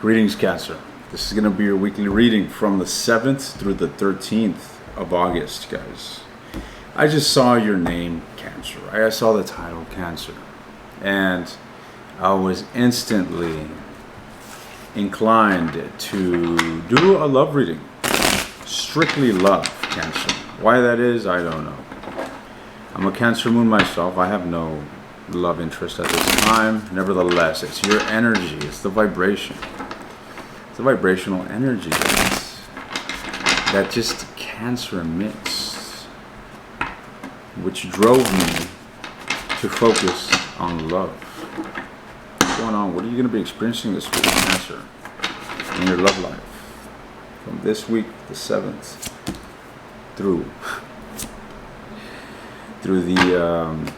Greetings, Cancer. This is going to be your weekly reading from the 7th through the 13th of August, guys. I just saw your name, Cancer. I saw the title, Cancer. And I was instantly inclined to do a love reading. Strictly love, Cancer. Why that is, I don't know. I'm a Cancer moon myself. I have no love interest at this time. Nevertheless, it's your energy. It's the vibration. It's the vibrational energy that just Cancer emits, which drove me to focus on love. What's going on? What are you going to be experiencing this week, Cancer, in your love life? From this week, the 7th, through the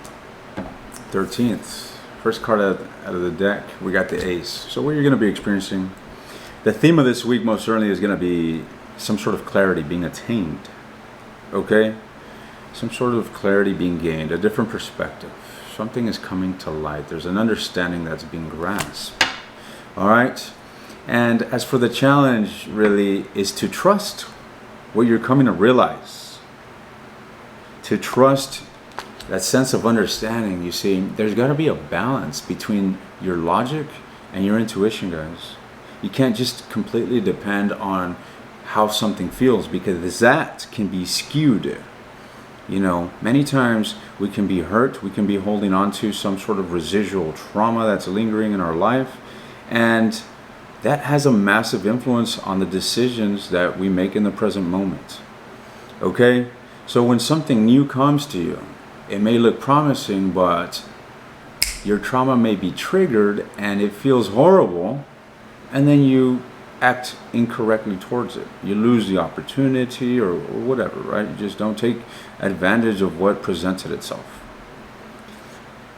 13th. First card out of the deck, we got the Ace. So what you're going to be experiencing, the theme of this week most certainly is going to be some sort of clarity being attained. Okay? Some sort of clarity being gained, a different perspective. Something is coming to light. There's an understanding that's being grasped. All right? And as for the challenge, really, is to trust what you're coming to realize. To trust that sense of understanding. You see, there's got to be a balance between your logic and your intuition, guys. You can't just completely depend on how something feels, because that can be skewed. You know, many times we can be hurt, we can be holding on to some sort of residual trauma that's lingering in our life, and that has a massive influence on the decisions that we make in the present moment. Okay? So when something new comes to you, it may look promising, but your trauma may be triggered and it feels horrible, and then you act incorrectly towards it. You lose the opportunity or whatever, right? You just don't take advantage of what presented itself.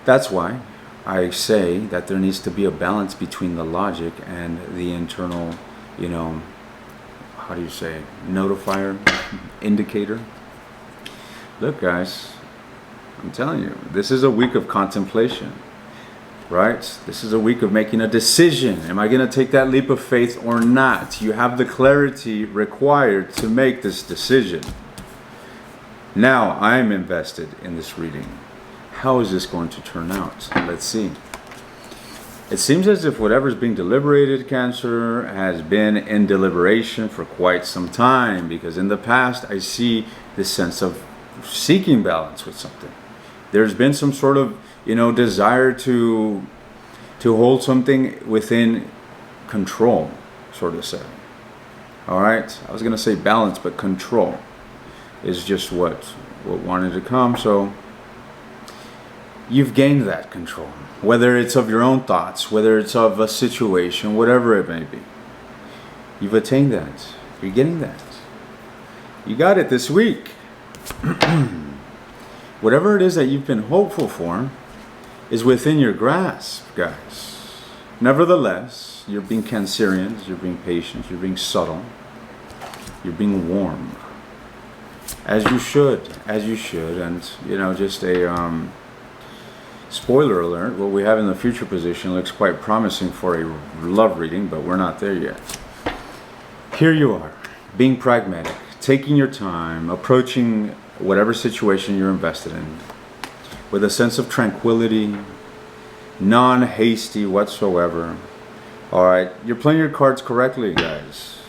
That's why I say that there needs to be a balance between the logic and the internal, how do you say, notifier, indicator. Look, guys, I'm telling you, this is a week of contemplation, right? This is a week of making a decision. Am I going to take that leap of faith or not? You have the clarity required to make this decision. Now I'm invested in this reading. How is this going to turn out? Let's see. It seems as if whatever's being deliberated, Cancer, has been in deliberation for quite some time, because in the past I see this sense of seeking balance with something. There's been some sort of, desire to hold something within control, sort of say. All right? I was going to say balance, but control is just what wanted to come. So you've gained that control, whether it's of your own thoughts, whether it's of a situation, whatever it may be. You've attained that. You're getting that. You got it this week. Whatever it is that you've been hopeful for is within your grasp, guys. Nevertheless, you're being Cancerians, you're being patient, you're being subtle, you're being warm. As you should. And, just a spoiler alert, what we have in the future position looks quite promising for a love reading, but we're not there yet. Here you are, being pragmatic, taking your time, approaching whatever situation you're invested in with a sense of tranquility, non-hasty whatsoever. All right, you're playing your cards correctly, guys.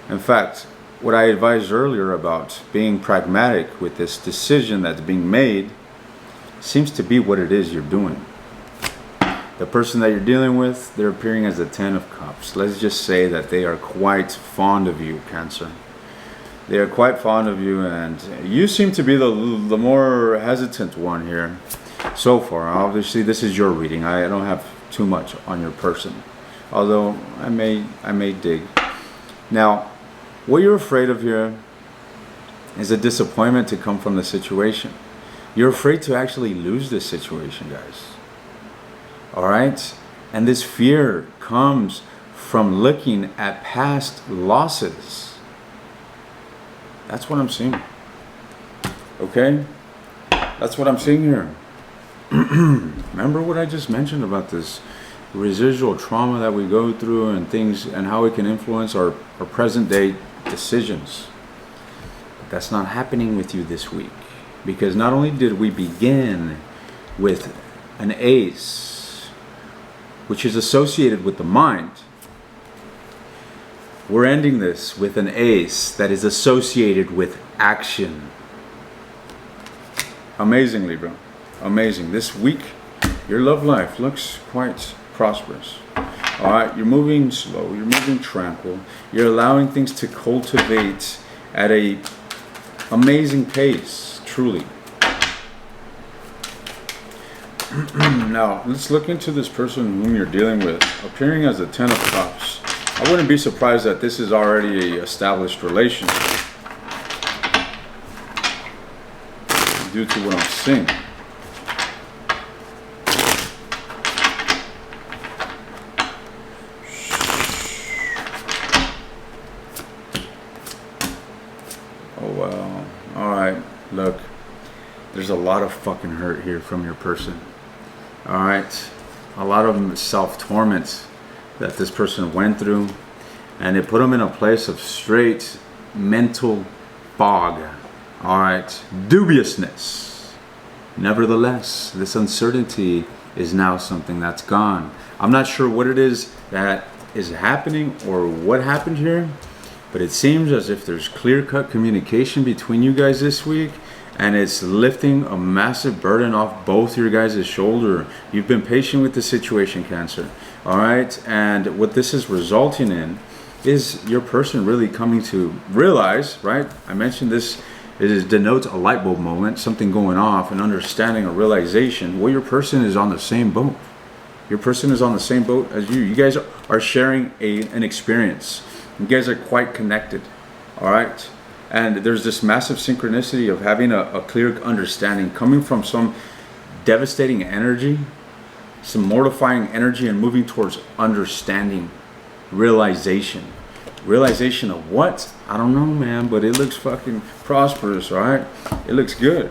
In fact, what I advised earlier about being pragmatic with this decision that's being made seems to be what it is you're doing. The person that you're dealing with, they're appearing as the 10 of Cups. Let's just say that they are quite fond of you, Cancer. They are quite fond of you, and you seem to be the more hesitant one here so far. Obviously, this is your reading. I don't have too much on your person, although I may dig. Now, what you're afraid of here is a disappointment to come from the situation. You're afraid to actually lose this situation, guys. All right? And this fear comes from looking at past losses. That's what I'm seeing. Okay? That's what I'm seeing here. Remember what I just mentioned about this residual trauma that we go through and things and how it can influence our present day decisions. But that's not happening with you this week, because not only did we begin with an ace, which is associated with the mind, we're ending this with an ace that is associated with action. Amazing, Libra. Amazing. This week, your love life looks quite prosperous. All right, you're moving slow, you're moving tranquil, you're allowing things to cultivate at a amazing pace, truly. Now, let's look into this person whom you're dealing with, appearing as the 10 of Cups. I wouldn't be surprised that this is already an established relationship due to what I'm seeing. Look, there's a lot of fucking hurt here from your person. All right, a lot of self-torment that this person went through, and it put them in a place of straight mental fog. All right, dubiousness. Nevertheless, this uncertainty is now something that's gone. I'm not sure what it is that is happening or what happened here, but it seems as if there's clear-cut communication between you guys this week, and it's lifting a massive burden off both your guys' shoulder. You've been patient with the situation, Cancer. All right, and what this is resulting in is your person really coming to realize, right? I mentioned this, it denotes a light bulb moment, something going off, an understanding, a realization. Well, your person is on the same boat. Your person is on the same boat as you. You guys are sharing an experience. You guys are quite connected, all right? And there's this massive synchronicity of having a clear understanding coming from some devastating energy, some mortifying energy, and moving towards understanding, realization. Realization of what? I don't know, man, but it looks fucking prosperous, all right? It looks good.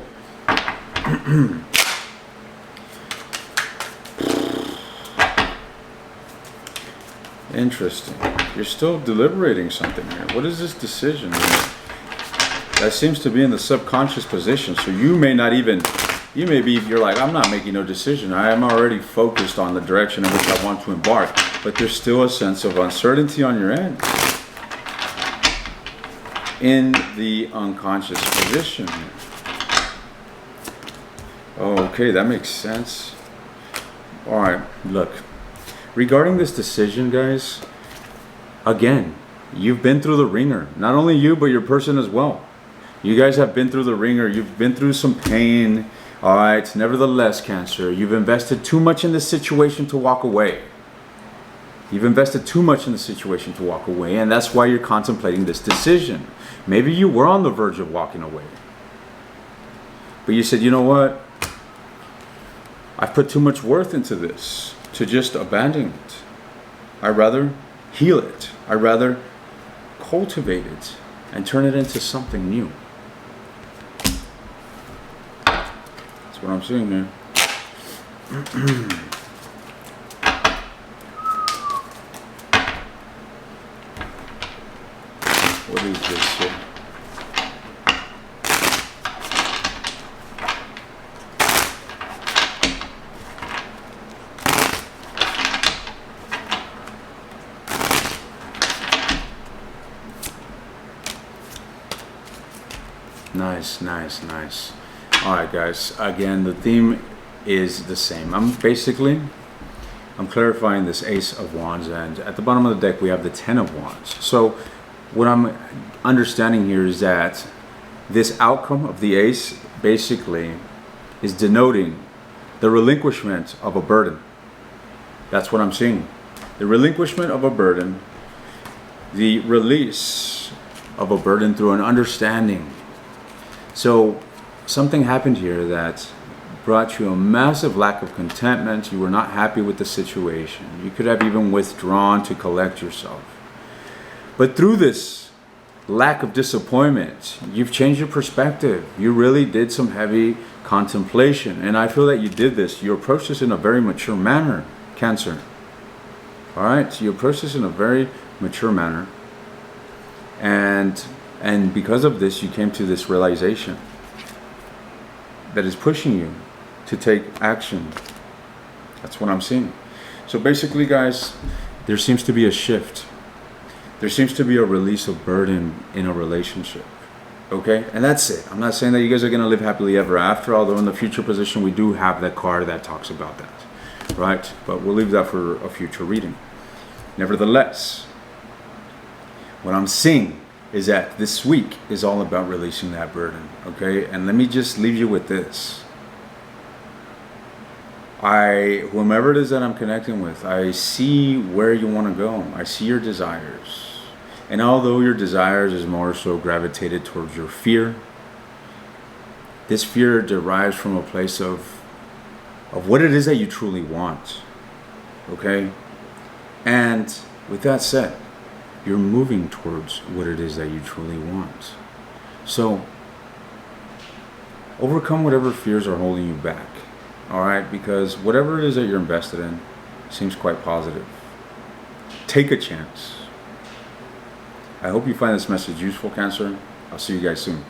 Interesting. You're still deliberating something here. What is this decision? That seems to be in the subconscious position. So you may not even, you're like, I'm not making no decision. I am already focused on the direction in which I want to embark. But there's still a sense of uncertainty on your end in the unconscious position. Oh, okay, that makes sense. All right, look. Regarding this decision, guys, again, you've been through the ringer. Not only you, but your person as well. You guys have been through the ringer. You've been through some pain. All right. Nevertheless, Cancer, you've invested too much in this situation to walk away. You've invested too much in the situation to walk away, and that's why you're contemplating this decision. Maybe you were on the verge of walking away, but you said, you know what? I've put too much worth into this to just abandon it. I'd rather heal it. I'd rather cultivate it and turn it into something new. That's what I'm seeing here. What is this here? Nice. All right, guys. Again, the theme is the same. I'm clarifying this Ace of Wands, and at the bottom of the deck we have the 10 of Wands. So what I'm understanding here is that this outcome of the Ace basically is denoting the relinquishment of a burden. That's what I'm seeing. The relinquishment of a burden, the release of a burden through an understanding. So something happened here that brought you a massive lack of contentment. You were not happy with the situation. You could have even withdrawn to collect yourself. But through this lack of disappointment, you've changed your perspective. You really did some heavy contemplation. And I feel that you did this. You approached this in a very mature manner, Cancer. All right, so you approach this in a very mature manner, and because of this, you came to this realization that is pushing you to take action. That's what I'm seeing. So basically, guys, there seems to be a shift. There seems to be a release of burden in a relationship. Okay? And that's it. I'm not saying that you guys are going to live happily ever after, although in the future position, we do have that card that talks about that. Right? But we'll leave that for a future reading. Nevertheless, what I'm seeing is that this week is all about releasing that burden. Okay? And let me just leave you with this. Whomever it is that I'm connecting with, I see where you want to go. I see your desires. And although your desires is more so gravitated towards your fear, this fear derives from a place of what it is that you truly want. Okay? And with that said, you're moving towards what it is that you truly want. So, overcome whatever fears are holding you back. All right? Because whatever it is that you're invested in seems quite positive. Take a chance. I hope you find this message useful, Cancer. I'll see you guys soon.